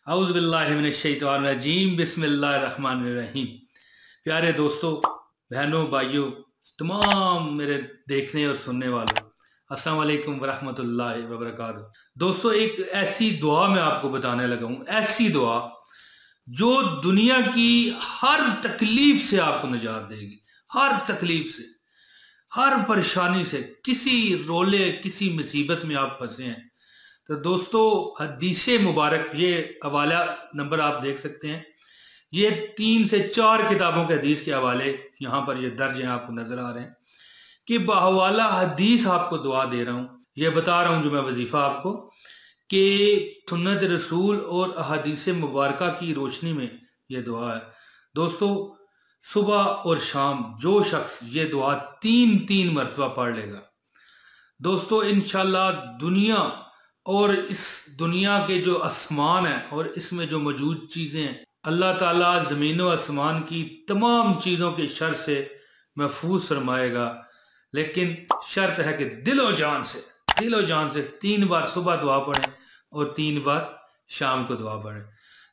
औज़ु बिल्लाहि मिनश शैतानिर रजीम बिस्मिल्लाहिर्रहमानिर्रहीम। प्यारे दोस्तों, बहनों, भाइयों, तमाम मेरे देखने और सुनने वालों, अस्सलाम वालेकुम वरहमतुल्लाहि वबरकातुहू। दोस्तों, एक ऐसी दुआ मैं आपको बताने लगा हूँ, ऐसी दुआ जो दुनिया की हर तकलीफ से आपको निजात देगी, हर तकलीफ से, हर परेशानी से, किसी रोले, किसी मुसीबत में आप फंसे हैं तो दोस्तों, हदीस मुबारक, ये हवाला नंबर आप देख सकते हैं। ये 3 से 4 किताबों के हदीस के हवाले यहाँ पर ये दर्ज हैं, आपको नजर आ रहे हैं कि बहवाला हदीस आपको दुआ दे रहा हूँ। ये बता रहा हूँ जो मैं वजीफा आपको, कि सुन्नत रसूल और अहादीस मुबारक की रोशनी में ये दुआ है। दोस्तों, सुबह और शाम जो शख्स ये दुआ 3 मरतबा पढ़ लेगा, दोस्तों इंशाल्लाह दुनिया और इस दुनिया के जो आसमान है और इसमें जो मौजूद चीज़ें हैं, अल्लाह ताला ज़मीन व आसमान की तमाम चीज़ों के शर से महफूज फरमाएगा। लेकिन शर्त है कि दिलो जान से 3 बार सुबह दुआ पढ़ें और 3 बार शाम को दुआ पढ़ें।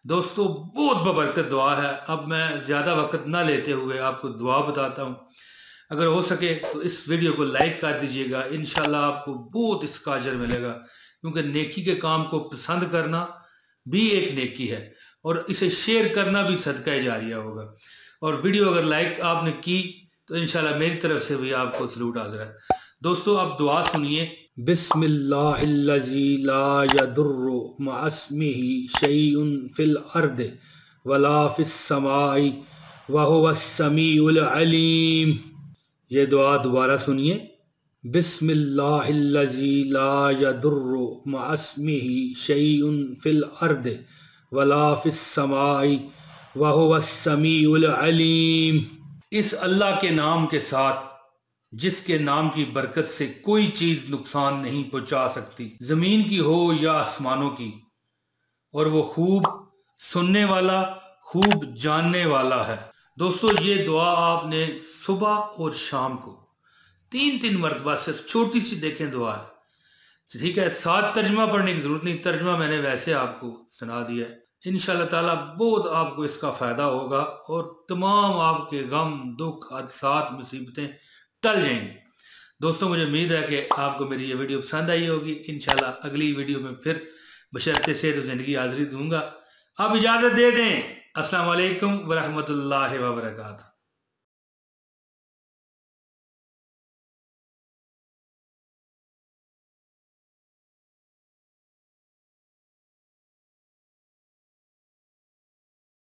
दोस्तों, बहुत बबरकत दुआ है। अब मैं ज़्यादा वक्त ना लेते हुए आपको दुआ बताता हूँ। अगर हो सके तो इस वीडियो को लाइक कर दीजिएगा, इंशाल्लाह आपको बहुत इसका अजर मिलेगा, क्योंकि नेकी के काम को पसंद करना भी एक नेकी है और इसे शेयर करना भी सदका जारिया होगा। और वीडियो अगर लाइक आपने की तो इंशाल्लाह मेरी तरफ से भी आपको सलूट हाजिर है। दोस्तों, आप दुआ सुनिए। बिस्मिल्लाहिल्लज़ी ला यदुर्रु मअस्मिही शैउन फिल अर्द वला फिस समाई व हुवस समीउल अलीम। ये दुआ दोबारा सुनिए। बिस्मिल्लाहिल्लज़ी ला यदुर्रु मअस्मिही शैउन फिल अर्द वला फिस समाई व हुवस समीउल अलीम। इस अल्लाह के नाम के साथ जिसके नाम की बरकत से कोई चीज नुकसान नहीं पहुंचा सकती, जमीन की हो या आसमानों की, और वो खूब सुनने वाला, खूब जानने वाला है। दोस्तों, ये दुआ आपने सुबह और शाम को 3 मरतबा, सिर्फ छोटी सी देखें दुआ है, ठीक है। साथ तर्जमा पढ़ने की जरूरत नहीं, तर्जमा मैंने वैसे आपको सुना दिया है। इंशाल्लाह ताला बहुत आपको इसका फायदा होगा और तमाम आपके गम, दुख, हादसात, मुसीबतें टल जाएंगी। दोस्तों, मुझे उम्मीद है कि आपको मेरी ये वीडियो पसंद आई होगी। इंशाल्लाह अगली वीडियो में फिर बशर्ते सेहत और जिंदगी हाजिरी दूंगा। आप इजाजत दे दें। अस्सलाम वालेकुम वरहमतुल्लाहि वबरकातुहू।